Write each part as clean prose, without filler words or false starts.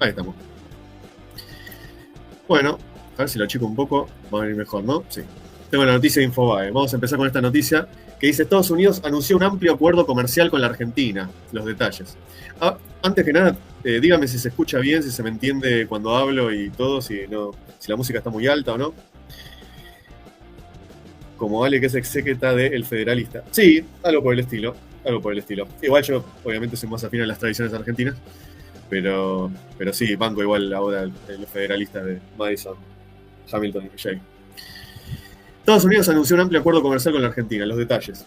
Ahí estamos. Bueno, a ver si lo achico un poco, va a venir mejor, ¿no? Sí. Tengo la noticia de Infobae. Vamos a empezar con esta noticia que dice: Estados Unidos anunció un amplio acuerdo comercial con la Argentina. Los detalles. Antes que nada, dígame si se escucha bien, si se me entiende cuando hablo y todo, si la música está muy alta o no. Como Ale, que es exéqueta de El Federalista. Sí, algo por el estilo. Igual yo, obviamente, soy más afín a las tradiciones argentinas, pero sí, banco igual ahora el Federalista de Madison, Hamilton y Jay. Estados Unidos anunció un amplio acuerdo comercial con la Argentina. Los detalles.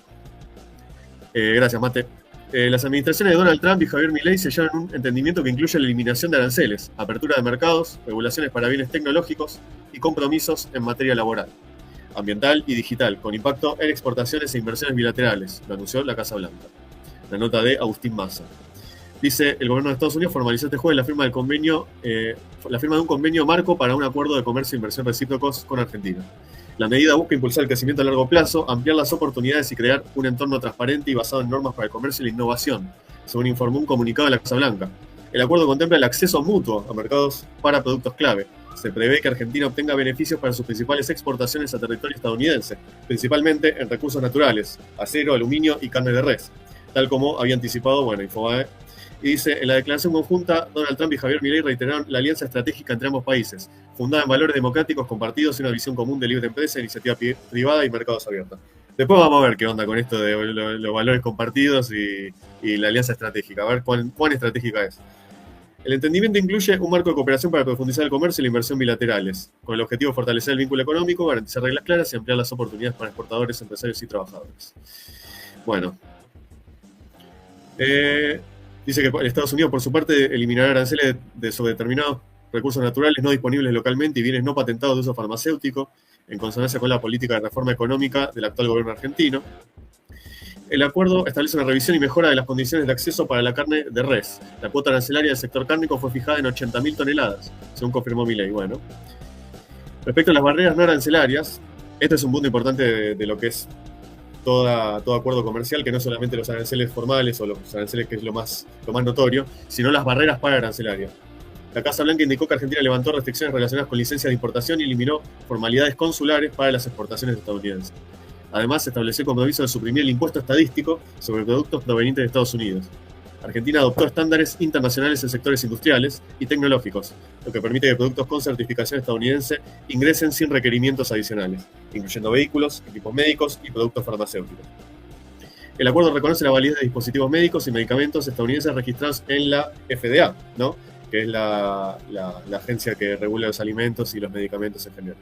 Gracias, Mate. Las administraciones de Donald Trump y Javier Milei sellaron un entendimiento que incluye la eliminación de aranceles, apertura de mercados, regulaciones para bienes tecnológicos y compromisos en materia laboral, ambiental y digital, con impacto en exportaciones e inversiones bilaterales, lo anunció la Casa Blanca. La nota de Agustín Massa. Dice: el gobierno de Estados Unidos formalizó este jueves la firma de un convenio marco para un acuerdo de comercio e inversión recíprocos con Argentina. La medida busca impulsar el crecimiento a largo plazo, ampliar las oportunidades y crear un entorno transparente y basado en normas para el comercio y la innovación, según informó un comunicado de la Casa Blanca. El acuerdo contempla el acceso mutuo a mercados para productos clave. Se prevé que Argentina obtenga beneficios para sus principales exportaciones a territorio estadounidense, principalmente en recursos naturales, acero, aluminio y carne de res, tal como había anticipado, Infobae. Y dice: en la declaración conjunta, Donald Trump y Javier Milei reiteraron la alianza estratégica entre ambos países, fundada en valores democráticos compartidos y una visión común de libre empresa, iniciativa privada y mercados abiertos. Después vamos a ver qué onda con esto de los valores compartidos y la alianza estratégica, a ver cuán estratégica es. El entendimiento incluye un marco de cooperación para profundizar el comercio y la inversión bilaterales, con el objetivo de fortalecer el vínculo económico, garantizar reglas claras y ampliar las oportunidades para exportadores, empresarios y trabajadores. Bueno. Dice que Estados Unidos, por su parte, eliminará aranceles sobre determinados recursos naturales no disponibles localmente y bienes no patentados de uso farmacéutico, en consonancia con la política de reforma económica del actual gobierno argentino. El acuerdo establece una revisión y mejora de las condiciones de acceso para la carne de res. La cuota arancelaria del sector cárnico fue fijada en 80.000 toneladas, según confirmó Milei. Bueno. Respecto a las barreras no arancelarias, este es un punto importante de lo que es todo acuerdo comercial, que no solamente los aranceles formales o los aranceles, que es lo más notorio, sino las barreras para arancelaria. La Casa Blanca indicó que Argentina levantó restricciones relacionadas con licencias de importación y eliminó formalidades consulares para las exportaciones estadounidenses. Además, se estableció el compromiso de suprimir el impuesto estadístico sobre productos provenientes de Estados Unidos. Argentina adoptó estándares internacionales en sectores industriales y tecnológicos, lo que permite que productos con certificación estadounidense ingresen sin requerimientos adicionales, incluyendo vehículos, equipos médicos y productos farmacéuticos. El acuerdo reconoce la validez de dispositivos médicos y medicamentos estadounidenses registrados en la FDA, ¿no?, que es la agencia que regula los alimentos y los medicamentos en general.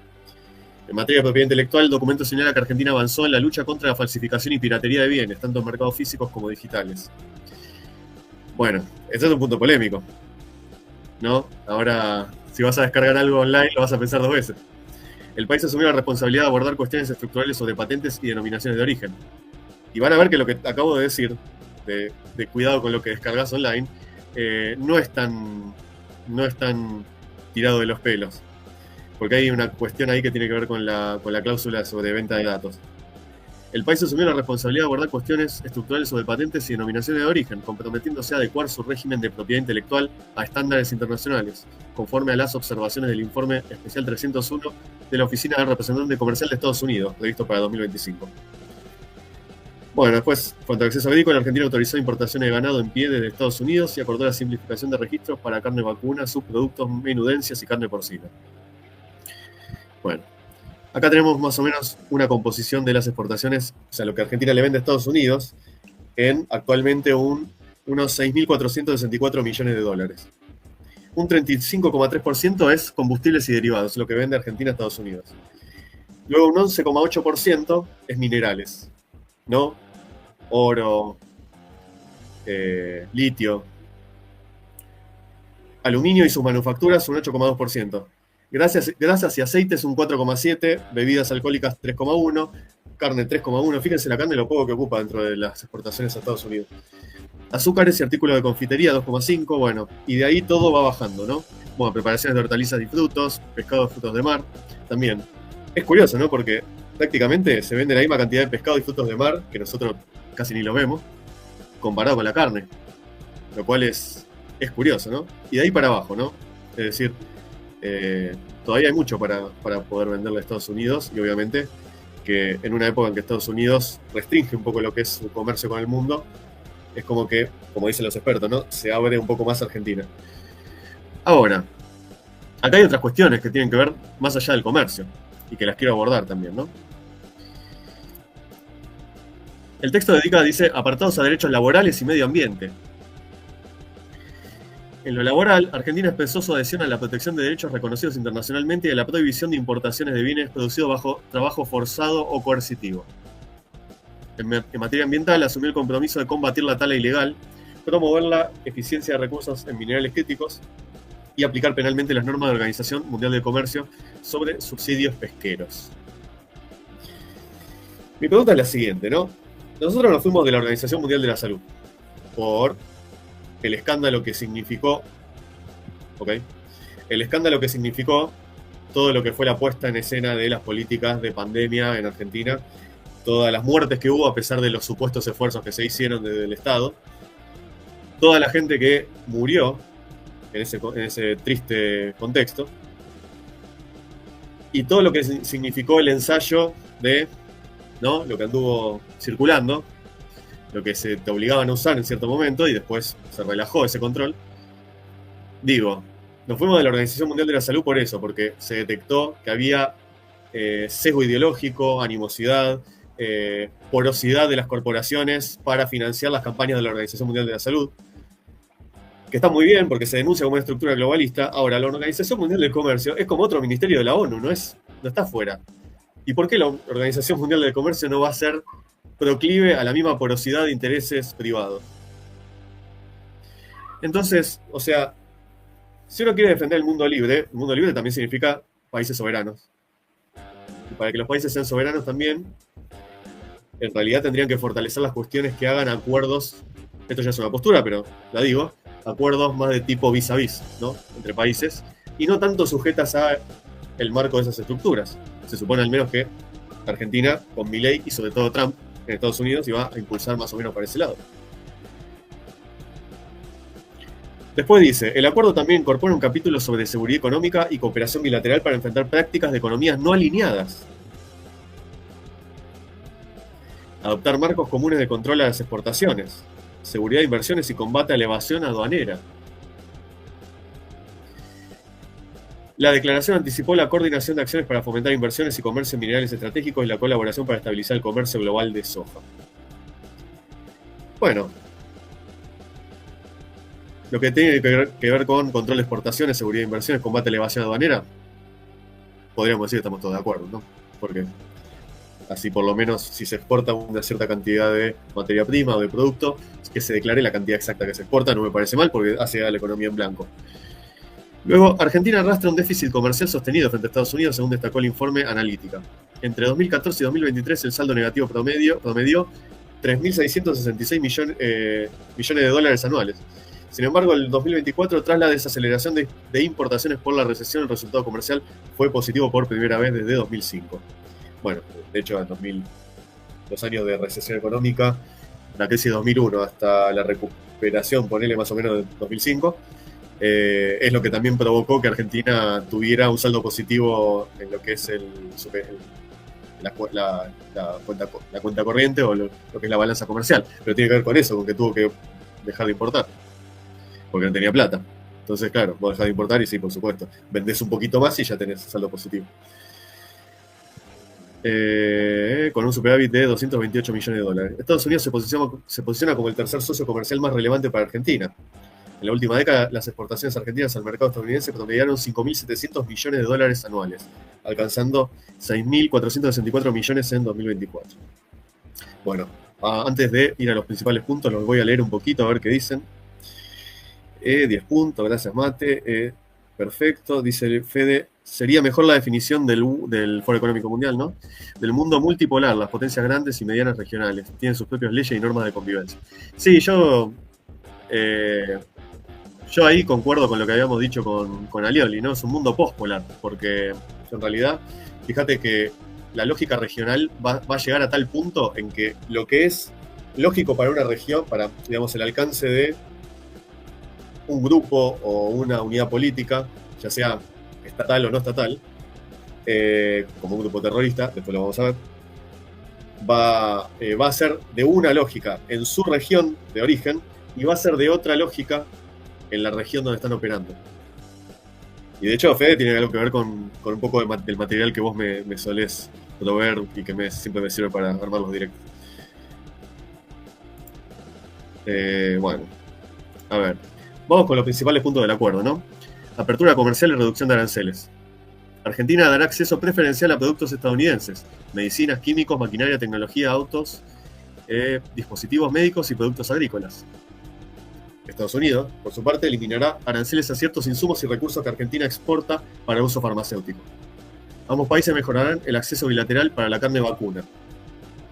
En materia de propiedad intelectual, el documento señala que Argentina avanzó en la lucha contra la falsificación y piratería de bienes, tanto en mercados físicos como digitales. Bueno, este es un punto polémico, ¿no? Ahora, si vas a descargar algo online, lo vas a pensar dos veces. El país asumió la responsabilidad de abordar cuestiones estructurales sobre patentes y denominaciones de origen. Y van a ver que lo que acabo de decir, de cuidado con lo que descargas online, no es tan tirado de los pelos. Porque hay una cuestión ahí que tiene que ver con la cláusula sobre venta de datos. El país asumió la responsabilidad de abordar cuestiones estructurales sobre patentes y denominaciones de origen, comprometiéndose a adecuar su régimen de propiedad intelectual a estándares internacionales, conforme a las observaciones del informe especial 301 de la Oficina del Representante Comercial de Estados Unidos, previsto para 2025. Bueno, después, cuanto al acceso agrícola, Argentina autorizó importaciones de ganado en pie desde Estados Unidos y acordó la simplificación de registros para carne vacuna, subproductos, menudencias y carne porcina. Bueno. Acá tenemos más o menos una composición de las exportaciones, o sea, lo que Argentina le vende a Estados Unidos, en actualmente unos 6.464 millones de dólares. Un 35,3% es combustibles y derivados, lo que vende Argentina a Estados Unidos. Luego un 11,8% es minerales, ¿no? Oro, litio, aluminio y sus manufacturas un 8,2%. Grasas y aceites un 4,7%, bebidas alcohólicas 3,1%, carne 3,1%. Fíjense la carne lo poco que ocupa dentro de las exportaciones a Estados Unidos. Azúcares y artículos de confitería 2,5%, bueno, y de ahí todo va bajando, ¿no? Bueno, preparaciones de hortalizas y frutos, pescados, frutos de mar, también. Es curioso, ¿no? Porque prácticamente se vende la misma cantidad de pescado y frutos de mar, que nosotros casi ni lo vemos, comparado con la carne. Lo cual es curioso, ¿no? Y de ahí para abajo, ¿no? Es decir, todavía hay mucho para poder venderle a Estados Unidos, y obviamente que en una época en que Estados Unidos restringe un poco lo que es su comercio con el mundo, es como que, como dicen los expertos, ¿no?, se abre un poco más a Argentina. Ahora, acá hay otras cuestiones que tienen que ver más allá del comercio, y que las quiero abordar también, ¿no? El texto dice, apartados a derechos laborales y medio ambiente. En lo laboral, Argentina expresó su adhesión a la protección de derechos reconocidos internacionalmente y a la prohibición de importaciones de bienes producidos bajo trabajo forzado o coercitivo. En materia ambiental, asumió el compromiso de combatir la tala ilegal, promover la eficiencia de recursos en minerales críticos y aplicar penalmente las normas de la Organización Mundial del Comercio sobre subsidios pesqueros. Mi pregunta es la siguiente, ¿no? Nosotros nos fuimos de la Organización Mundial de la Salud por el escándalo que significó, ¿ok? El escándalo que significó todo lo que fue la puesta en escena de las políticas de pandemia en Argentina, todas las muertes que hubo a pesar de los supuestos esfuerzos que se hicieron desde el Estado, toda la gente que murió en ese triste contexto, y todo lo que significó el ensayo de, ¿no?, lo que anduvo circulando, lo que te obligaban a usar en cierto momento y después se relajó ese control. Digo, nos fuimos de la Organización Mundial de la Salud por eso, porque se detectó que había sesgo ideológico, animosidad, porosidad de las corporaciones para financiar las campañas de la Organización Mundial de la Salud, que está muy bien porque se denuncia como una estructura globalista. Ahora, la Organización Mundial del Comercio es como otro ministerio de la ONU, no está fuera. ¿Y por qué la Organización Mundial del Comercio no va a ser proclive a la misma porosidad de intereses privados? Entonces, o sea, si uno quiere defender el mundo libre también significa países soberanos. Y para que los países sean soberanos también, en realidad tendrían que fortalecer las cuestiones que hagan acuerdos, esto ya es una postura, pero la digo, acuerdos más de tipo vis a vis, ¿no?, entre países, y no tanto sujetas a el marco de esas estructuras. Se supone al menos que Argentina, con Milei y sobre todo Trump en Estados Unidos, iba a impulsar más o menos para ese lado. Después dice, el acuerdo también incorpora un capítulo sobre seguridad económica y cooperación bilateral para enfrentar prácticas de economías no alineadas. Adoptar marcos comunes de control a las exportaciones, seguridad de inversiones y combate a la evasión aduanera. La declaración anticipó la coordinación de acciones para fomentar inversiones y comercio en minerales estratégicos y la colaboración para estabilizar el comercio global de soja. Bueno, lo que tiene que ver con control de exportaciones, seguridad de inversiones, combate a la evasión aduanera, podríamos decir que estamos todos de acuerdo, ¿no? Porque así por lo menos si se exporta una cierta cantidad de materia prima o de producto, que se declare la cantidad exacta que se exporta, no me parece mal porque hace a la economía en blanco. Luego, Argentina arrastra un déficit comercial sostenido frente a Estados Unidos, según destacó el informe Analítica. Entre 2014 y 2023, el saldo negativo promedió 3.666 millones de dólares anuales. Sin embargo, en el 2024, tras la desaceleración de importaciones por la recesión, el resultado comercial fue positivo por primera vez desde 2005. Bueno, de hecho, en los años de recesión económica, la crisis de 2001 hasta la recuperación, ponele más o menos de 2005, es lo que también provocó que Argentina tuviera un saldo positivo en lo que es la cuenta corriente o lo que es la balanza comercial. Pero tiene que ver con eso, con que tuvo que dejar de importar, porque no tenía plata. Entonces, claro, vos dejás de importar y sí, por supuesto, vendés un poquito más y ya tenés saldo positivo. Con un superávit de 228 millones de dólares. Estados Unidos se posiciona como el tercer socio comercial más relevante para Argentina. En la última década, las exportaciones argentinas al mercado estadounidense promediaron 5.700 millones de dólares anuales, alcanzando 6.464 millones en 2024. Bueno, antes de ir a los principales puntos, los voy a leer un poquito a ver qué dicen. 10 puntos, gracias Mate. Perfecto, dice Fede. Sería mejor la definición del Foro Económico Mundial, ¿no? Del mundo multipolar, las potencias grandes y medianas regionales. Tienen sus propias leyes y normas de convivencia. Sí, yo ahí concuerdo con lo que habíamos dicho con Alioli, ¿no? Es un mundo postpolar, porque en realidad, fíjate que la lógica regional va a llegar a tal punto en que lo que es lógico para una región, para, digamos, el alcance de un grupo o una unidad política, ya sea estatal o no estatal, como un grupo terrorista, después lo vamos a ver, va a ser de una lógica en su región de origen y va a ser de otra lógica en la región donde están operando. Y de hecho, Fede, tiene algo que ver con un poco del material que vos me solés proveer y que siempre me sirve para armar los directos. Bueno, a ver. Vamos con los principales puntos del acuerdo, ¿no? Apertura comercial y reducción de aranceles. Argentina dará acceso preferencial a productos estadounidenses, medicinas, químicos, maquinaria, tecnología, autos, dispositivos médicos y productos agrícolas. Estados Unidos, por su parte, eliminará aranceles a ciertos insumos y recursos que Argentina exporta para uso farmacéutico. Ambos países mejorarán el acceso bilateral para la carne vacuna.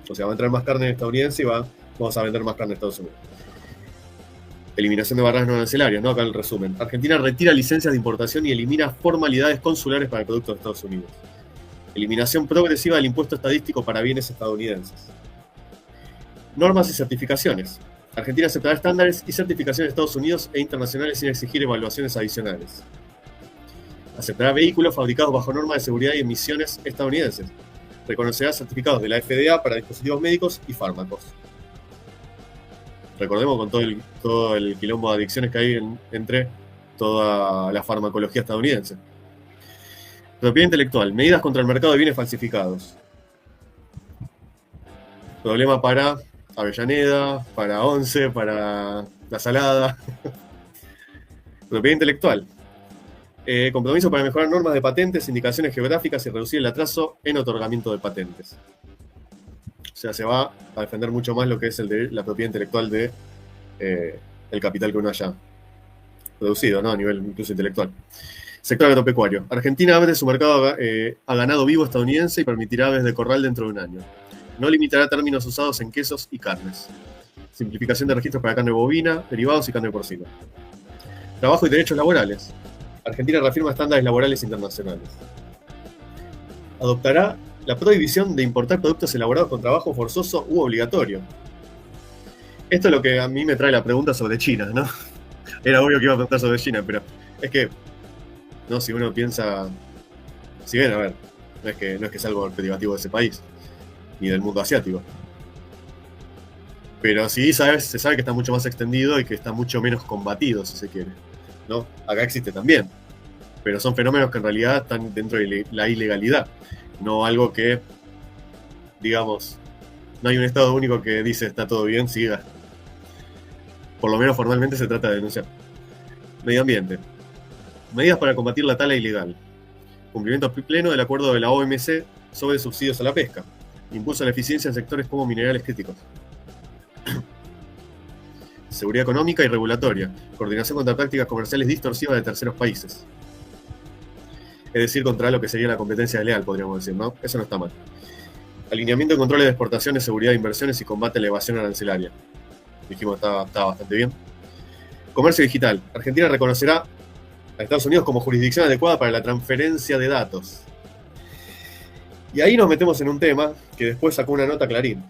O sea, va a entrar más carne estadounidense y vamos a vender más carne en Estados Unidos. Eliminación de barreras no arancelarias, ¿no? Acá el resumen. Argentina retira licencias de importación y elimina formalidades consulares para productos de Estados Unidos. Eliminación progresiva del impuesto estadístico para bienes estadounidenses. Normas y certificaciones. Argentina aceptará estándares y certificaciones de Estados Unidos e internacionales sin exigir evaluaciones adicionales. Aceptará vehículos fabricados bajo normas de seguridad y emisiones estadounidenses. Reconocerá certificados de la FDA para dispositivos médicos y fármacos. Recordemos con todo el quilombo de adicciones que hay entre toda la farmacología estadounidense. Propiedad intelectual. Medidas contra el mercado de bienes falsificados. Problema para Avellaneda, para Once, para La Salada. Propiedad intelectual. Compromiso para mejorar normas de patentes, indicaciones geográficas y reducir el atraso en otorgamiento de patentes. O sea, se va a defender mucho más lo que es la propiedad intelectual de el capital que uno haya producido, ¿no? A nivel incluso intelectual. Sector agropecuario. Argentina abre su mercado a ganado vivo estadounidense y permitirá aves de corral dentro de un año. No limitará términos usados en quesos y carnes. Simplificación de registros para carne bovina, derivados y carne porcina. Trabajo y derechos laborales. Argentina reafirma estándares laborales internacionales. Adoptará la prohibición de importar productos elaborados con trabajo forzoso u obligatorio. Esto es lo que a mí me trae la pregunta sobre China, ¿no? Era obvio que iba a preguntar sobre China, pero es que, no, si uno piensa, si bien, a ver, no es que es algo privativo de ese país, ni del mundo asiático. Pero sí se sabe que está mucho más extendido y que está mucho menos combatido, si se quiere, ¿no? Acá existe también, pero son fenómenos que en realidad están dentro de la ilegalidad, no algo que, digamos, no hay un Estado único que dice está todo bien, siga. Por lo menos formalmente se trata de denunciar. Medio ambiente. Medidas para combatir la tala ilegal. Cumplimiento pleno del acuerdo de la OMC sobre subsidios a la pesca. Impulso a la eficiencia en sectores como minerales críticos. Seguridad económica y regulatoria. Coordinación contra prácticas comerciales distorsivas de terceros países. Es decir, contra lo que sería la competencia desleal, podríamos decir, ¿no? Eso no está mal. Alineamiento de controles de exportaciones, seguridad de inversiones y combate a la evasión arancelaria. Dijimos que estaba bastante bien. Comercio digital. Argentina reconocerá a Estados Unidos como jurisdicción adecuada para la transferencia de datos. Y ahí nos metemos en un tema que después sacó una nota Clarín.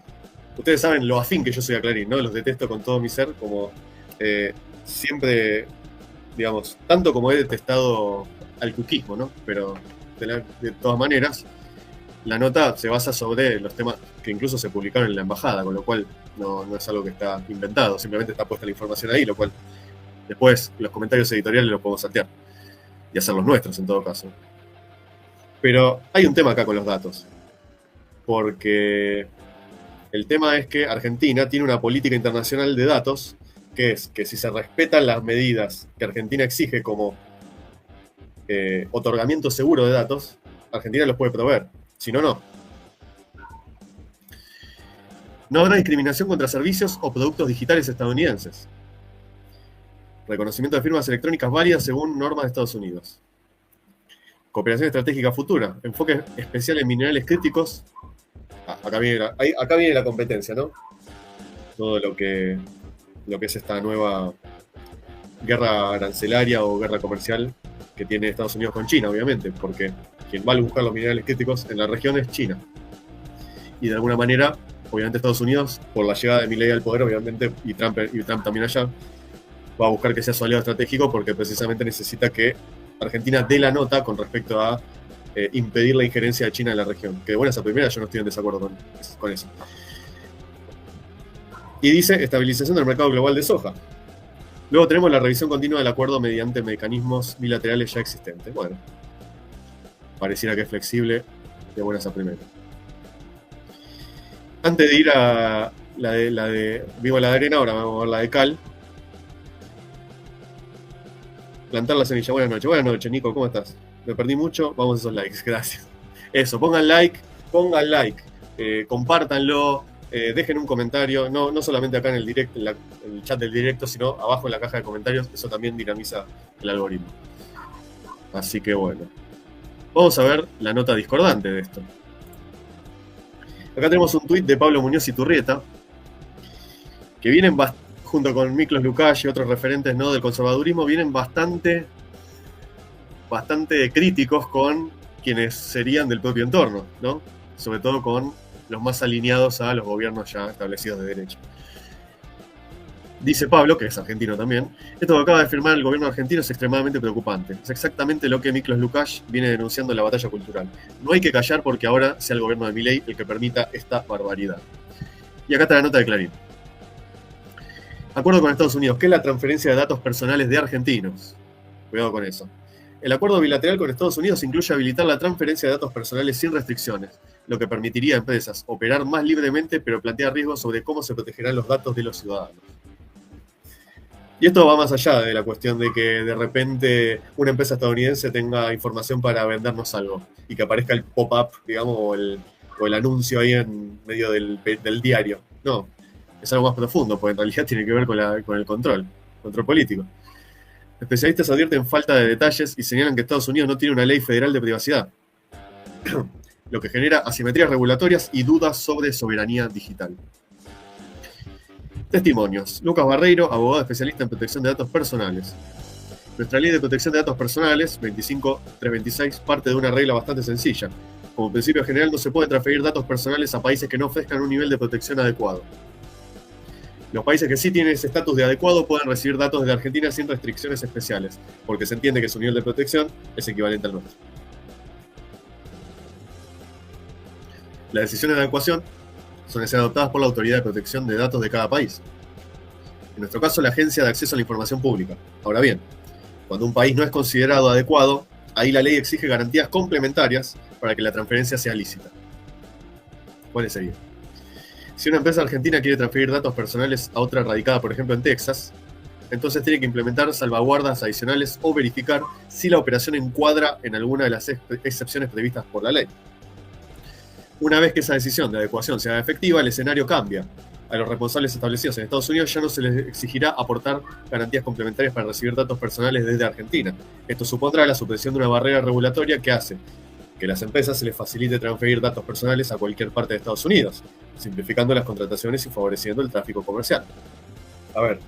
Ustedes saben lo afín que yo soy a Clarín, ¿no? Los detesto con todo mi ser, como siempre, digamos, tanto como he detestado al cuquismo, ¿no? Pero de todas maneras, la nota se basa sobre los temas que incluso se publicaron en la embajada, con lo cual no es algo que está inventado, simplemente está puesta la información ahí, lo cual después los comentarios editoriales los podemos saltear y hacer los nuestros en todo caso. Pero hay un tema acá con los datos, porque el tema es que Argentina tiene una política internacional de datos, que es que si se respetan las medidas que Argentina exige como otorgamiento seguro de datos, Argentina los puede proveer, si no, no. No habrá discriminación contra servicios o productos digitales estadounidenses. Reconocimiento de firmas electrónicas válidas según normas de Estados Unidos. Cooperación estratégica futura. Enfoque especial en minerales críticos. Acá viene la competencia, ¿no? Todo lo que es esta nueva guerra arancelaria o guerra comercial que tiene Estados Unidos con China, obviamente, porque quien va a buscar los minerales críticos en la región es China. Y de alguna manera, obviamente Estados Unidos, por la llegada de Milei al poder, obviamente, y Trump también allá, va a buscar que sea su aliado estratégico porque precisamente necesita que Argentina de la nota con respecto a impedir la injerencia de China en la región. Que de buenas a primeras yo no estoy en desacuerdo con eso. Y dice estabilización del mercado global de soja. Luego tenemos la revisión continua del acuerdo mediante mecanismos bilaterales ya existentes. Bueno, pareciera que es flexible de buenas a primeras. Antes de ir a la de Vivo la de arena, ahora vamos a ver la de cal. Plantar la semilla. Buenas noches, Nico, ¿cómo estás? Me perdí mucho, vamos a esos likes, gracias. Eso, pongan like, compártanlo, dejen un comentario, no solamente acá en el direct, en el chat del directo, sino abajo en la caja de comentarios, eso también dinamiza el algoritmo. Así que bueno, vamos a ver la nota discordante de esto. Acá tenemos un tuit de Pablo Muñoz Iturrieta, que vienen junto con Miklos Lukács y otros referentes, ¿no?, del conservadurismo, vienen bastante críticos con quienes serían del propio entorno, ¿no? Sobre todo con los más alineados a los gobiernos ya establecidos de derecha. Dice Pablo, que es argentino también, esto que acaba de firmar el gobierno argentino es extremadamente preocupante. Es exactamente lo que Miklos Lukács viene denunciando en la batalla cultural. No hay que callar porque ahora sea el gobierno de Milei el que permita esta barbaridad. Y acá está la nota de Clarín. Acuerdo con Estados Unidos, que es la transferencia de datos personales de argentinos. Cuidado con eso. El acuerdo bilateral con Estados Unidos incluye habilitar la transferencia de datos personales sin restricciones, lo que permitiría a empresas operar más libremente, pero plantea riesgos sobre cómo se protegerán los datos de los ciudadanos. Y esto va más allá de la cuestión de que de repente una empresa estadounidense tenga información para vendernos algo y que aparezca el pop-up, digamos, o el anuncio ahí en medio del diario. No, es algo más profundo, porque en realidad tiene que ver con el control político. Especialistas advierten falta de detalles y señalan que Estados Unidos no tiene una ley federal de privacidad, lo que genera asimetrías regulatorias y dudas sobre soberanía digital. Testimonios. Lucas Barreiro, abogado especialista en protección de datos personales. Nuestra ley de protección de datos personales, 25.326, parte de una regla bastante sencilla. Como principio general, no se puede transferir datos personales a países que no ofrezcan un nivel de protección adecuado. Los países que sí tienen ese estatus de adecuado pueden recibir datos desde Argentina sin restricciones especiales, porque se entiende que su nivel de protección es equivalente al nuestro. Las decisiones de adecuación son ser adoptadas por la Autoridad de Protección de Datos de cada país. En nuestro caso, la Agencia de Acceso a la Información Pública. Ahora bien, cuando un país no es considerado adecuado, ahí la ley exige garantías complementarias para que la transferencia sea lícita. ¿Cuáles serían? Si una empresa argentina quiere transferir datos personales a otra radicada, por ejemplo, en Texas, entonces tiene que implementar salvaguardas adicionales o verificar si la operación encuadra en alguna de las excepciones previstas por la ley. Una vez que esa decisión de adecuación sea efectiva, el escenario cambia. A los responsables establecidos en Estados Unidos ya no se les exigirá aportar garantías complementarias para recibir datos personales desde Argentina. Esto supondrá la supresión de una barrera regulatoria que hace que a las empresas se les facilite transferir datos personales a cualquier parte de Estados Unidos, simplificando las contrataciones y favoreciendo el tráfico comercial. A ver,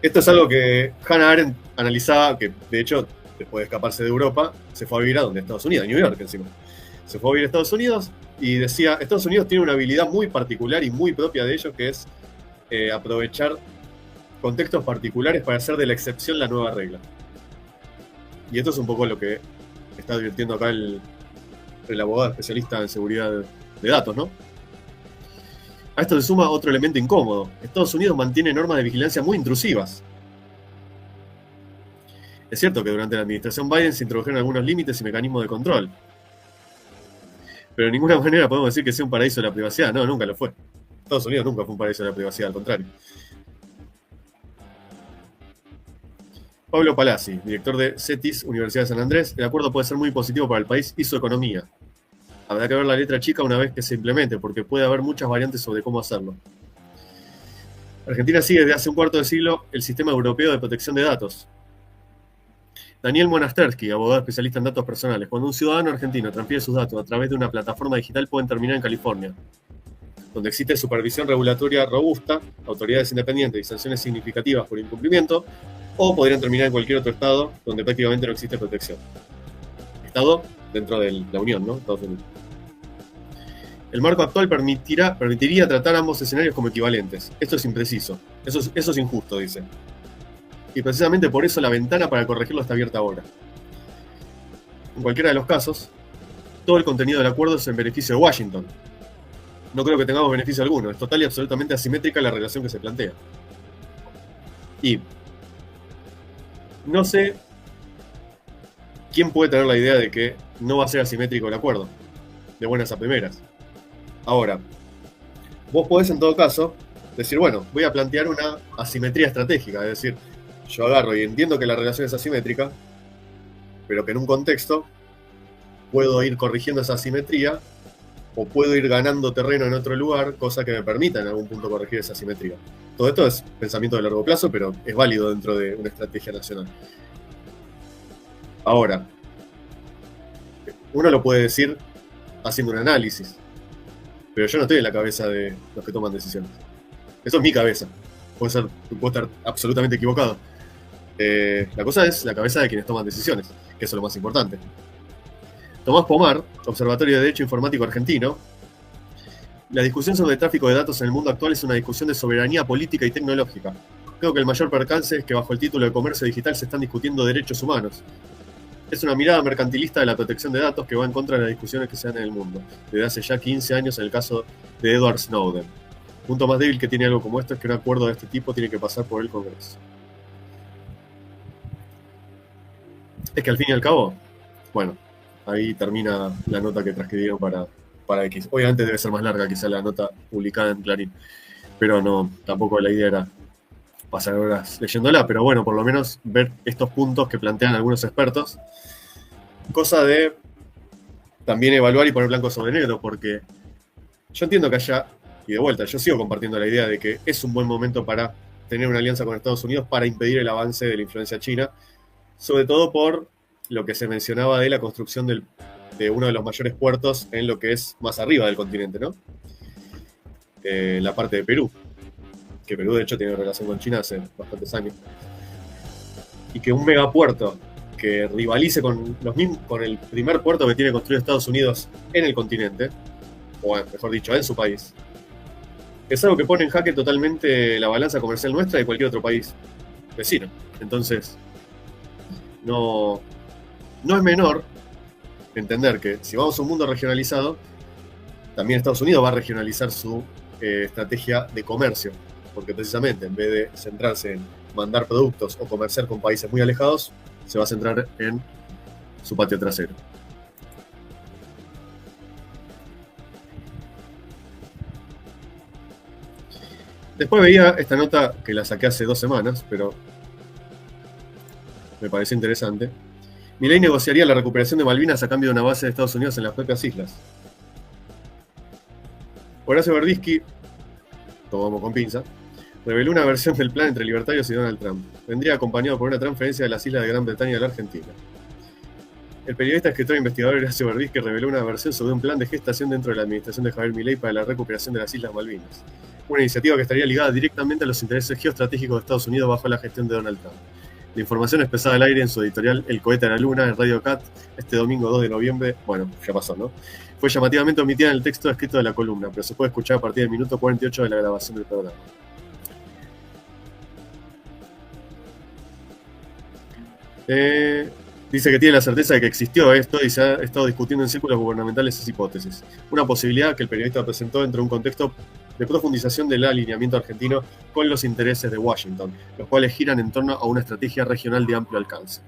esto es algo que Hannah Arendt analizaba, que de hecho, después de escaparse de Europa, se fue a vivir a donde Estados Unidos, a New York encima. Se fue a vivir a Estados Unidos y decía, Estados Unidos tiene una habilidad muy particular y muy propia de ellos, que es aprovechar contextos particulares para hacer de la excepción la nueva regla. Y esto es un poco lo que está advirtiendo acá el abogado especialista en seguridad de datos, ¿no? A esto se suma otro elemento incómodo. Estados Unidos mantiene normas de vigilancia muy intrusivas. Es cierto que durante la administración Biden se introdujeron algunos límites y mecanismos de control, pero de ninguna manera podemos decir que sea un paraíso de la privacidad. No, nunca lo fue. Estados Unidos nunca fue un paraíso de la privacidad, al contrario. Pablo Palazzi, director de CETIS, Universidad de San Andrés. El acuerdo puede ser muy positivo para el país y su economía. Habrá que ver la letra chica una vez que se implemente, porque puede haber muchas variantes sobre cómo hacerlo. Argentina sigue desde hace un cuarto de siglo el sistema europeo de protección de datos. Daniel Monastersky, abogado especialista en datos personales. Cuando un ciudadano argentino transfiere sus datos a través de una plataforma digital, pueden terminar en California, donde existe supervisión regulatoria robusta, autoridades independientes y sanciones significativas por incumplimiento, o podrían terminar en cualquier otro estado donde prácticamente no existe protección. Estado dentro de la Unión, ¿no? Estados Unidos. El marco actual permitiría tratar ambos escenarios como equivalentes. Esto es impreciso. Eso es injusto, dice. Y precisamente por eso la ventana para corregirlo está abierta ahora. En cualquiera de los casos, todo el contenido del acuerdo es en beneficio de Washington. No creo que tengamos beneficio alguno. Es total y absolutamente asimétrica la relación que se plantea. Y no sé quién puede tener la idea de que no va a ser asimétrico el acuerdo, de buenas a primeras. Ahora, vos podés en todo caso decir, bueno, voy a plantear una asimetría estratégica, es decir, yo agarro y entiendo que la relación es asimétrica, pero que en un contexto puedo ir corrigiendo esa asimetría o puedo ir ganando terreno en otro lugar, cosa que me permita en algún punto corregir esa asimetría. Todo esto es pensamiento de largo plazo, pero es válido dentro de una estrategia nacional. Ahora, uno lo puede decir haciendo un análisis, pero yo no estoy en la cabeza de los que toman decisiones. Eso es mi cabeza. Puedo estar absolutamente equivocado. La cosa es la cabeza de quienes toman decisiones, que eso es lo más importante. Tomás Pomar, Observatorio de Derecho Informático Argentino. La discusión sobre el tráfico de datos en el mundo actual es una discusión de soberanía política y tecnológica. Creo que el mayor percance es que bajo el título de comercio digital se están discutiendo derechos humanos. Es una mirada mercantilista de la protección de datos que va en contra de las discusiones que se dan en el mundo, desde hace ya 15 años en el caso de Edward Snowden. El punto más débil que tiene algo como esto es que un acuerdo de este tipo tiene que pasar por el Congreso. Es que al fin y al cabo, bueno, ahí termina la nota que transcribieron para X. Obviamente debe ser más larga quizá la nota publicada en Clarín, pero no, tampoco la idea era pasar horas leyéndola, pero bueno, por lo menos ver estos puntos que plantean algunos expertos, cosa de también evaluar y poner blanco sobre negro, porque yo entiendo que haya, y de vuelta, yo sigo compartiendo la idea de que es un buen momento para tener una alianza con Estados Unidos para impedir el avance de la influencia china, sobre todo por lo que se mencionaba de la construcción de uno de los mayores puertos en lo que es más arriba del continente, ¿no? La parte de Perú, que Perú de hecho tiene relación con China hace bastantes años, y que un megapuerto que rivalice con el primer puerto que tiene construido Estados Unidos en el continente, o mejor dicho, en su país, es algo que pone en jaque totalmente la balanza comercial nuestra y de cualquier otro país vecino. Entonces, no es menor entender que si vamos a un mundo regionalizado, también Estados Unidos va a regionalizar su estrategia de comercio, porque precisamente en vez de centrarse en mandar productos o comerciar con países muy alejados, se va a centrar en su patio trasero. Después veía esta nota que la saqué hace 2 semanas, pero me pareció interesante. Milei negociaría la recuperación de Malvinas a cambio de una base de Estados Unidos en las propias islas. Horacio Verdisky, tomamos con pinza, reveló una versión del plan entre libertarios y Donald Trump. Vendría acompañado por una transferencia de las islas de Gran Bretaña a la Argentina. El periodista, escritor e investigador Horacio Verdisky reveló una versión sobre un plan de gestación dentro de la administración de Javier Milei para la recuperación de las Islas Malvinas. Una iniciativa que estaría ligada directamente a los intereses geoestratégicos de Estados Unidos bajo la gestión de Donald Trump. La información expresada al aire en su editorial El cohete a la luna en Radio Cat este domingo 2 de noviembre, bueno, ya pasó, ¿no? Fue llamativamente omitida en el texto escrito de la columna, pero se puede escuchar a partir del minuto 48 de la grabación del programa. Dice que tiene la certeza de que existió esto y se ha estado discutiendo en círculos gubernamentales esa hipótesis. Una posibilidad que el periodista presentó dentro de un contexto de profundización del alineamiento argentino con los intereses de Washington, los cuales giran en torno a una estrategia regional de amplio alcance.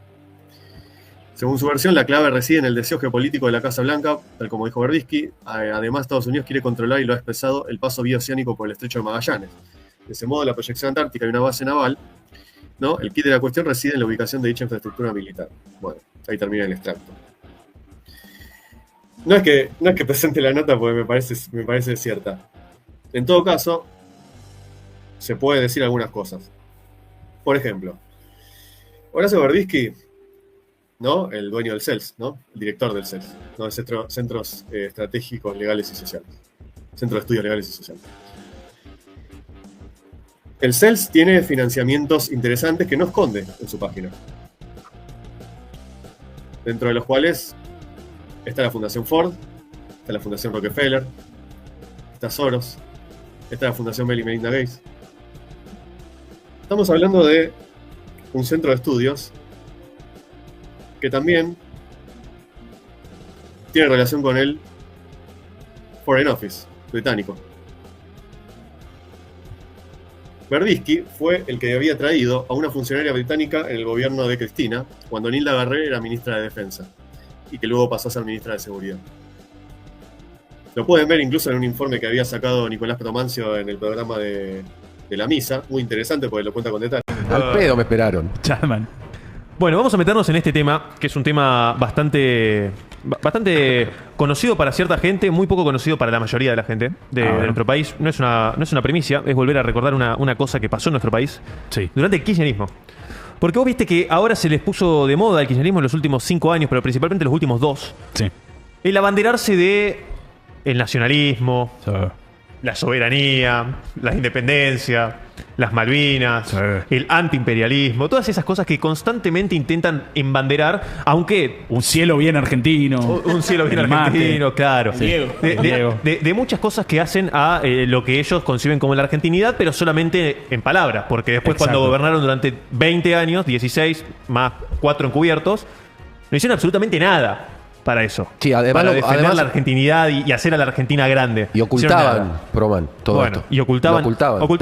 Según su versión, la clave reside en el deseo geopolítico de la Casa Blanca, tal como dijo Verdisky. Además, Estados Unidos quiere controlar, y lo ha expresado, el paso bioceánico por el estrecho de Magallanes. De ese modo, la proyección antártica y una base naval, ¿no? El kit de la cuestión reside en la ubicación de dicha infraestructura militar. Bueno, ahí termina el extracto. No es que presente la nota porque me parece cierta. En todo caso, se puede decir algunas cosas. Por ejemplo, Horacio Verdisky, ¿no? El dueño del CELS, ¿no? El director del CELS, ¿no? De Centros Estratégicos Legales y Sociales. Centro de Estudios Legales y Sociales. El CELS tiene financiamientos interesantes que no esconde en su página. Dentro de los cuales está la Fundación Ford, está la Fundación Rockefeller, está Soros, está la Fundación Bill y Melinda Gates. Estamos hablando de un centro de estudios que también tiene relación con el Foreign Office británico. Verdisky fue el que había traído a una funcionaria británica en el gobierno de Cristina, cuando Nilda Garré era ministra de Defensa, y que luego pasó a ser ministra de Seguridad. Lo pueden ver incluso en un informe que había sacado Nicolás Promancio en el programa de La Misa, muy interesante porque lo cuenta con detalle. Al pedo me esperaron. Chapman. Bueno, vamos a meternos en este tema, que es un tema bastante conocido para cierta gente, muy poco conocido para la mayoría de la gente de nuestro país. No es una primicia, es volver a recordar una cosa que pasó en nuestro país durante el kirchnerismo. Porque vos viste que ahora se les puso de moda el kirchnerismo en los últimos 5 años, pero principalmente en los últimos 2. Sí. El abanderarse de el nacionalismo, la soberanía, la independencia, las Malvinas, el antiimperialismo, todas esas cosas que constantemente intentan embanderar, aunque... Un cielo bien argentino. Un cielo bien argentino, mate. claro. Sí. De muchas cosas que hacen a lo que ellos conciben como la argentinidad, pero solamente en palabras, porque después cuando gobernaron durante 20 años, 16 más 4 encubiertos, no hicieron absolutamente nada para eso. Sí, además, para defender la argentinidad y hacer a la Argentina grande. Y ocultaban, Proman, todo esto. Y ocultaban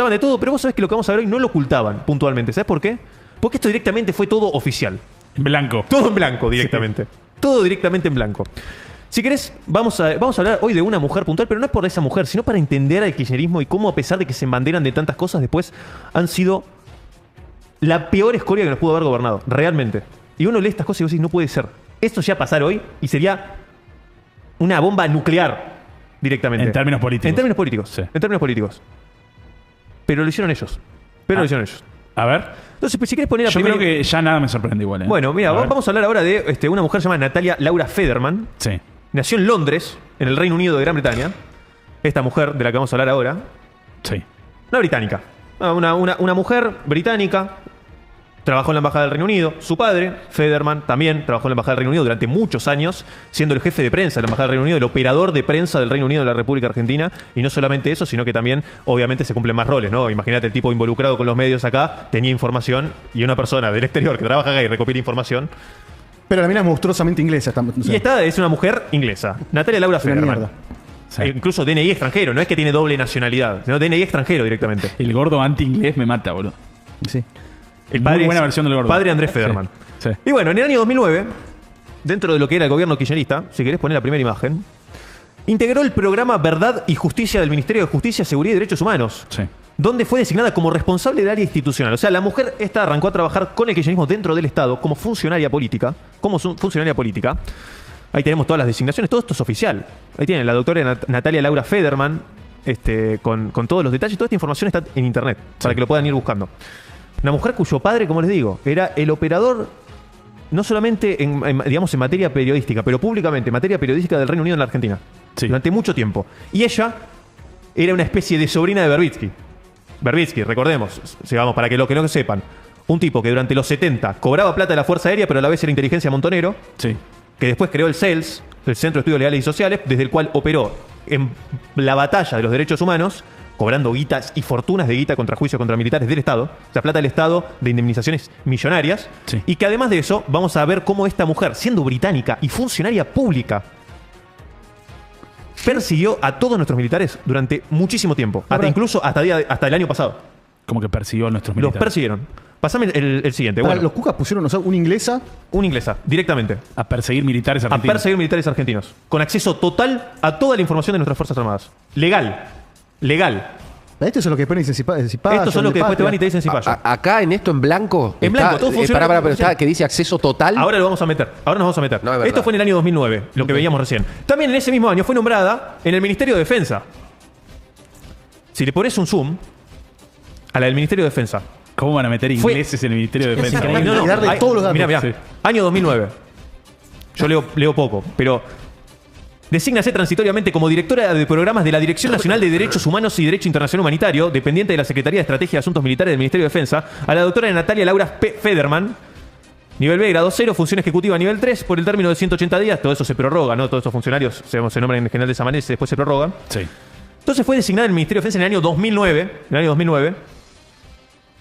de todo, pero vos sabés que lo que vamos a ver hoy no lo ocultaban puntualmente. ¿Sabés por qué? Porque esto directamente fue todo oficial. En blanco. Todo en blanco directamente. Sí. Todo directamente en blanco. Si querés, vamos a hablar hoy de una mujer puntual, pero no es por esa mujer, sino para entender al kirchnerismo y cómo, a pesar de que se embanderan de tantas cosas, después han sido la peor escoria que nos pudo haber gobernado. Realmente. Y uno lee estas cosas y vos decís, no puede ser. Esto ya pasar hoy y sería una bomba nuclear directamente. En términos políticos. En términos políticos. Sí. En términos políticos. Pero lo hicieron ellos. Lo hicieron ellos. A ver. Entonces, pues, si querés poner Yo creo que ya nada me sorprende igual. Bueno, mira, vamos a hablar ahora de una mujer llamada Natalia Laura Federman. Sí. Nació en Londres, en el Reino Unido de Gran Bretaña. Esta mujer de la que vamos a hablar ahora. Sí. Una británica. Una mujer británica. Trabajó en la Embajada del Reino Unido. Su padre, Federman, también trabajó en la Embajada del Reino Unido durante muchos años, siendo el jefe de prensa de la Embajada del Reino Unido, el operador de prensa del Reino Unido de la República Argentina. Y no solamente eso, sino que también, obviamente, se cumplen más roles, ¿no? Imagínate el tipo involucrado con los medios acá, tenía información, y una persona del exterior que trabaja acá y recopila información. Pero la mina es monstruosamente inglesa. Y esta es una mujer inglesa, Natalia Laura Federman. Sí. Incluso DNI extranjero, no es que tiene doble nacionalidad, sino DNI extranjero directamente. El gordo anti-inglés me mata, boludo. Sí. El padre, muy buena versión del gordo. Padre Andrés Federman. Sí. Y bueno, en el año 2009, dentro de lo que era el gobierno kirchnerista, si querés poner la primera imagen, integró el programa Verdad y Justicia del Ministerio de Justicia, Seguridad y Derechos Humanos, donde fue designada como responsable del área institucional. O sea, la mujer esta arrancó a trabajar con el kirchnerismo dentro del Estado como funcionaria política. Ahí tenemos todas las designaciones, todo esto es oficial. Ahí tienen la doctora Natalia Laura Federman, con todos los detalles. Toda esta información está en internet, para que lo puedan ir buscando. Una mujer cuyo padre, como les digo, era el operador, no solamente en materia periodística, pero públicamente, en materia periodística del Reino Unido en la Argentina. Sí. Durante mucho tiempo. Y ella era una especie de sobrina de Verbitsky. Verbitsky, recordemos, digamos, para que lo que no sepan, un tipo que durante los 70 cobraba plata de la Fuerza Aérea, pero a la vez era inteligencia montonero, que después creó el CELS, el Centro de Estudios Legales y Sociales, desde el cual operó en la batalla de los derechos humanos, cobrando guitas y fortunas de guita contra juicios contra militares del Estado, o sea, plata del Estado de indemnizaciones millonarias, y que además de eso vamos a ver cómo esta mujer, siendo británica y funcionaria pública, persiguió a todos nuestros militares durante muchísimo tiempo, hasta el año pasado. Como que persiguió a nuestros militares. Los persiguieron. Pasame el siguiente. Bueno, los cucas pusieron, una inglesa. Una inglesa, directamente. A perseguir militares argentinos. A perseguir militares argentinos. Con acceso total a toda la información de nuestras Fuerzas Armadas. Legal. Estos son los que después dicen Cipayo. Estos son los que después te van y te dicen Cipayo. Acá en esto en blanco. En blanco, todo funciona. Pero está que dice acceso total. Ahora lo vamos a meter. Ahora nos vamos a meter. No, esto fue en el año 2009, lo que veíamos recién. También en ese mismo año fue nombrada en el Ministerio de Defensa. Si le pones un zoom a la del Ministerio de Defensa. ¿Cómo van a meter ingleses en el Ministerio de Defensa? Mirá. Año 2009. Yo leo poco, pero desígnase transitoriamente como directora de programas de la Dirección Nacional de Derechos Humanos y Derecho Internacional Humanitario, dependiente de la Secretaría de Estrategia y Asuntos Militares del Ministerio de Defensa, a la doctora Natalia Laura Federman, nivel B, grado 0, función ejecutiva nivel 3, por el término de 180 días. Todo eso se prorroga, ¿no? Todos estos funcionarios se nombran en general de esa manera y después se prorrogan. Sí. Entonces fue designada en el Ministerio de Defensa en el año 2009,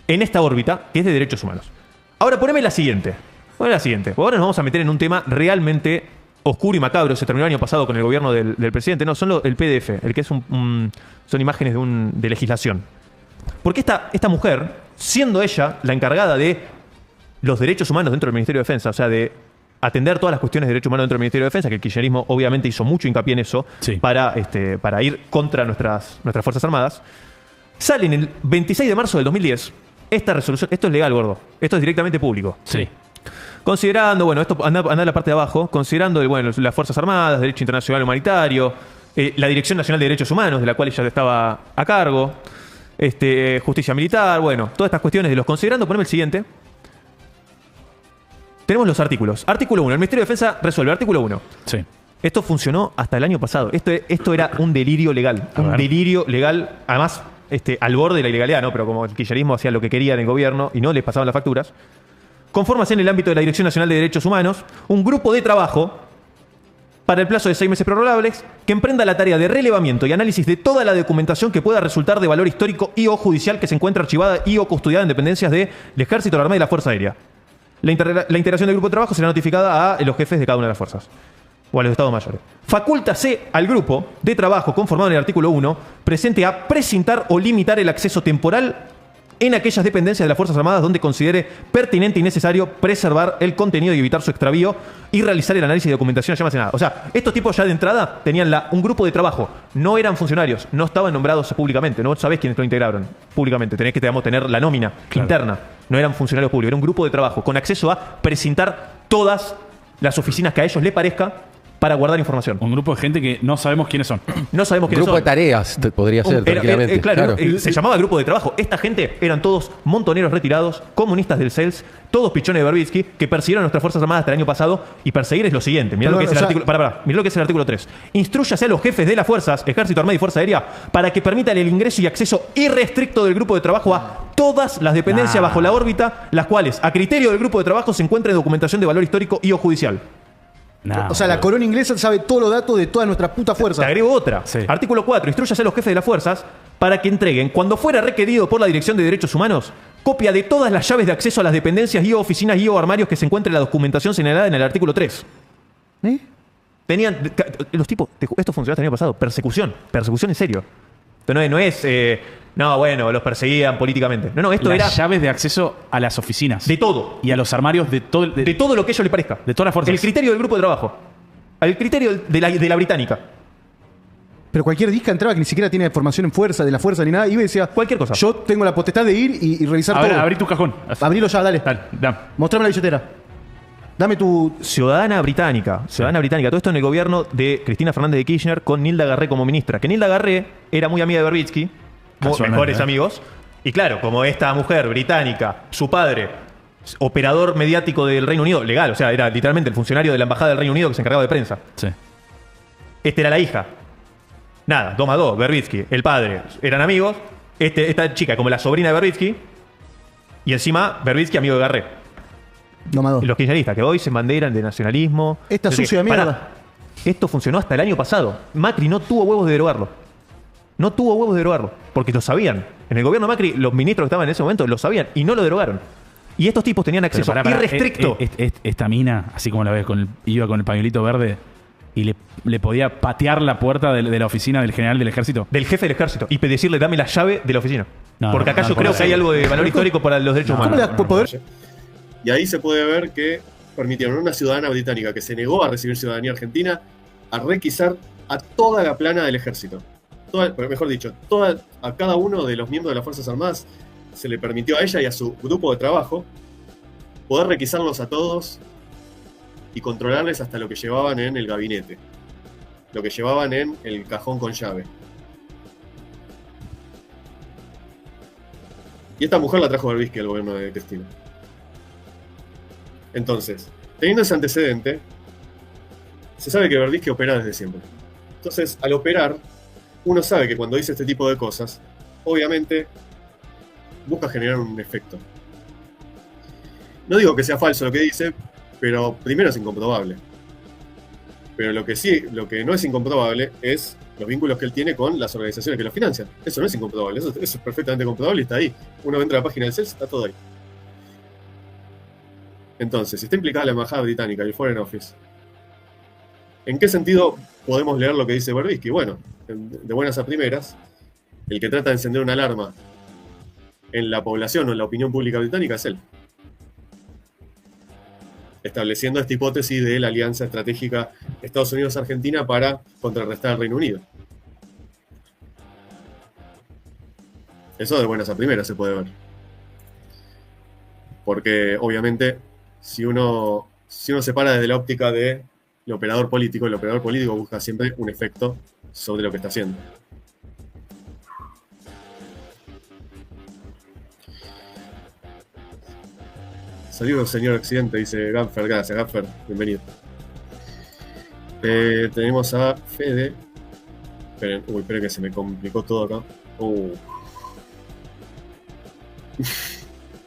en esta órbita, que es de derechos humanos. Ahora poneme la siguiente. Ahora nos vamos a meter en un tema realmente oscuro y macabro se terminó el año pasado con el gobierno del presidente. No, son el PDF, el que es son imágenes de legislación. Porque esta mujer, siendo ella la encargada de los derechos humanos dentro del Ministerio de Defensa, o sea, de atender todas las cuestiones de derechos humanos dentro del Ministerio de Defensa, que el kirchnerismo obviamente hizo mucho hincapié en eso, Sí. para ir contra nuestras Fuerzas Armadas, sale en el 26 de marzo del 2010 esta resolución. Esto es legal, gordo. Esto es directamente público. Sí. Considerando, bueno, esto anda en la parte de abajo, considerando, bueno, las Fuerzas Armadas, derecho internacional humanitario, la Dirección Nacional de Derechos Humanos, de la cual ella estaba a cargo, justicia militar, bueno, todas estas cuestiones de los considerando, poneme el siguiente. Tenemos los artículos. Artículo 1. El Ministerio de Defensa resuelve. Artículo 1. Sí. Esto funcionó hasta el año pasado. Esto era un delirio legal. A Un ver. delirio legal, además, al borde de la ilegalidad, ¿no? Pero como el kirchnerismo hacía lo que quería en el gobierno y no les pasaban las facturas, conforma en el ámbito de la Dirección Nacional de Derechos Humanos un grupo de trabajo para el plazo de 6 meses prorrogables que emprenda la tarea de relevamiento y análisis de toda la documentación que pueda resultar de valor histórico y o judicial que se encuentre archivada y o custodiada en dependencias del Ejército, la Armada y la Fuerza Aérea. La integración del grupo de trabajo será notificada a los jefes de cada una de las fuerzas o a los estados mayores. Facúltase al grupo de trabajo conformado en el artículo 1 presente a precintar o limitar el acceso temporal en aquellas dependencias de las Fuerzas Armadas donde considere pertinente y necesario preservar el contenido y evitar su extravío y realizar el análisis de documentación ya almacenada. O sea, estos tipos ya de entrada tenían un grupo de trabajo. No eran funcionarios, no estaban nombrados públicamente. No sabés quiénes lo integraron públicamente. Tenés que, tener la nómina interna. No eran funcionarios públicos, era un grupo de trabajo con acceso a precintar todas las oficinas que a ellos les parezca para guardar información. Un grupo de gente que no sabemos quiénes son. No sabemos quiénes Grupo son. de tareas podría ser, tranquilamente. Claro, se llamaba grupo de trabajo. Esta gente eran todos montoneros retirados, comunistas del CELS, todos pichones de Berbitsky, que persiguieron a nuestras Fuerzas Armadas hasta el año pasado. Y perseguir es lo siguiente. Mirá lo que es el artículo. Mirá lo que es el artículo 3. Instrúyase a los jefes de las fuerzas, Ejército, Armada y Fuerza Aérea, para que permitan el ingreso y acceso irrestricto del grupo de trabajo a todas las dependencias bajo la órbita, las cuales, a criterio del grupo de trabajo, se encuentren en documentación de valor histórico y o judicial. O sea, la corona inglesa sabe todos los datos de todas nuestras putas Te fuerzas. agrego otra. Sí. Artículo 4. Instrúyase a los jefes de las fuerzas para que entreguen, cuando fuera requerido por la Dirección de Derechos Humanos, copia de todas las llaves de acceso a las dependencias y o oficinas y o armarios que se encuentren en la documentación señalada en el artículo 3. Tenían... Los tipos... Esto funcionó hasta el año pasado. Persecución. Persecución en serio. Esto no es... no, bueno, los perseguían políticamente. No, esto Las era... llaves de acceso a las oficinas. De todo. Y a los armarios de todo. De todo lo que a ellos les parezca. De todas las fuerzas. El criterio del grupo de trabajo. Al criterio de la británica. Pero cualquier disca entraba que ni siquiera tiene formación en fuerza, de la fuerza ni nada, iba y decía, Cualquier cosa. yo tengo la potestad de ir y revisar A ver, todo. abrí tu cajón. Abrilo ya, dale. Dale, dame. Mostrame la billetera. Dame tu... Ciudadana británica. Ciudadana británica. Todo esto en el gobierno de Cristina Fernández de Kirchner con Nilda Garré como ministra. Que Nilda Garré era muy amiga de Berbitsky. Casualmente, Mejores amigos. Y claro, como esta mujer británica, su padre, operador mediático del Reino Unido, legal, o sea, era literalmente el funcionario de la Embajada del Reino Unido que se encargaba de prensa. Sí. Esta era la hija. Nada, 2 más 2, Berbitsky, el padre, eran amigos. Esta chica como la sobrina de Berbitsky. Y encima, Berbitsky amigo de Garré. No, Mado. Y los kirchneristas, que hoy se embanderan de nacionalismo. Esta No sé sucia qué. de mierda. Pará. Esto funcionó hasta el año pasado. Macri no tuvo huevos de derogarlo. No tuvo huevos de derogarlo. Porque lo sabían. En el gobierno de Macri, los ministros que estaban en ese momento lo sabían y no lo derogaron. Y estos tipos tenían Pero acceso pará, irrestricto. Esta mina, así como la ves, iba con el pañuelito verde y le podía patear la puerta de la oficina del general del ejército. Del jefe del ejército. Y decirle, dame la llave de la oficina. No, porque acá no, yo no, creo no, que hay algo de valor histórico para los derechos ¿Cómo humanos. le das poder? Y ahí se puede ver que permitieron a una ciudadana británica que se negó a recibir ciudadanía argentina a requisar a toda la plana del ejército. Mejor dicho, a cada uno de los miembros de las Fuerzas Armadas se le permitió a ella y a su grupo de trabajo poder requisarlos a todos y controlarles hasta lo que llevaban en el gabinete, lo que llevaban en el cajón con llave. Y esta mujer la trajo Berbitsky al gobierno de Cristina. Entonces, teniendo ese antecedente, se sabe que Berbitsky opera desde siempre. Entonces, al operar, uno sabe que cuando dice este tipo de cosas, obviamente busca generar un efecto. No digo que sea falso lo que dice, pero primero es incomprobable. Pero lo que no es incomprobable es los vínculos que él tiene con las organizaciones que lo financian. Eso no es incomprobable, eso es perfectamente comprobable y está ahí. Uno entra a la página del CELS, está todo ahí. Entonces, si está implicada la Embajada Británica y el Foreign Office, ¿En qué sentido podemos leer lo que dice Berbisky? Bueno, de buenas a primeras, el que trata de encender una alarma en la población o en la opinión pública británica es él, estableciendo esta hipótesis de la alianza estratégica Estados Unidos-Argentina para contrarrestar al Reino Unido. Eso de buenas a primeras se puede ver. Porque obviamente si uno se para desde la óptica del operador político, el operador político busca siempre un efecto sobre lo que está haciendo. Saludos, señor Occidente, dice Gaffer. Gracias, Gaffer. Bienvenido. Tenemos a Fede. Esperen que se me complicó todo acá.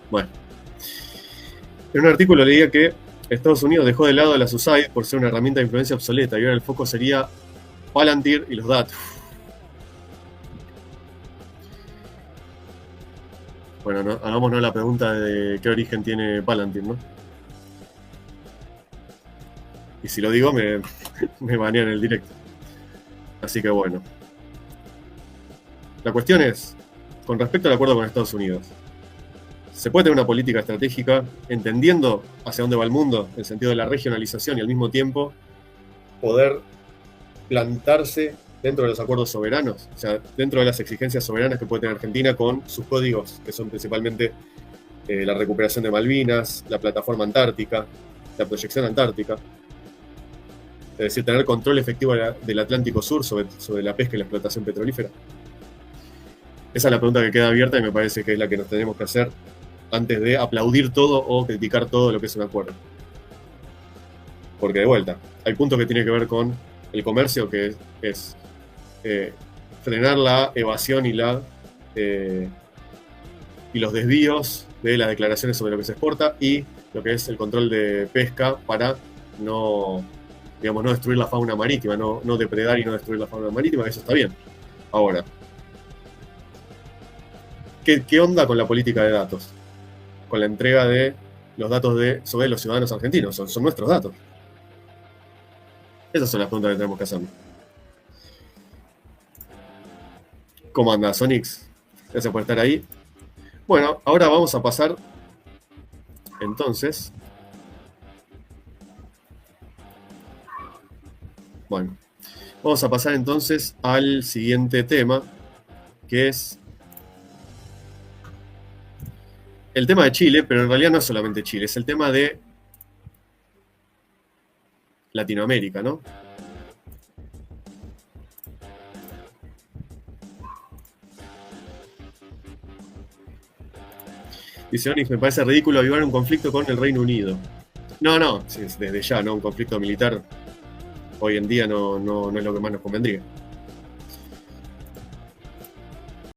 Bueno. En un artículo leía que Estados Unidos dejó de lado a la USAID por ser una herramienta de influencia obsoleta y ahora el foco sería Palantir y los datos. Bueno, no, hagámonos la pregunta de qué origen tiene Palantir, ¿no? Y si lo digo, me banean el directo. Así que bueno. La cuestión es, con respecto al acuerdo con Estados Unidos, ¿se puede tener una política estratégica entendiendo hacia dónde va el mundo, en el sentido de la regionalización y al mismo tiempo poder plantarse dentro de los acuerdos soberanos? O sea, dentro de las exigencias soberanas que puede tener Argentina con sus códigos, que son principalmente la recuperación de Malvinas, la plataforma antártica, la proyección antártica. Es decir, tener control efectivo del Atlántico Sur sobre la pesca y la explotación petrolífera. Esa es la pregunta que queda abierta y me parece que es la que nos tenemos que hacer antes de aplaudir todo o criticar todo lo que es un acuerdo. Porque de vuelta, hay puntos que tienen que ver con el comercio, que es frenar la evasión y los desvíos de las declaraciones sobre lo que se exporta, y lo que es el control de pesca para no destruir la fauna marítima, no depredar y no destruir la fauna marítima. Eso está bien. Ahora, ¿qué onda con la política de datos? Con la entrega de los datos sobre los ciudadanos argentinos. Son nuestros datos. Esas son las preguntas que tenemos que hacernos. ¿Cómo anda, Sonix? Gracias por estar ahí. Bueno, ahora vamos a pasar entonces. Bueno, vamos a pasar entonces al siguiente tema, que es el tema de Chile, pero en realidad no es solamente Chile, es el tema de Latinoamérica, ¿no? Dice Onix, me parece ridículo avivar un conflicto con el Reino Unido. No, desde ya, ¿no? Un conflicto militar hoy en día no es lo que más nos convendría.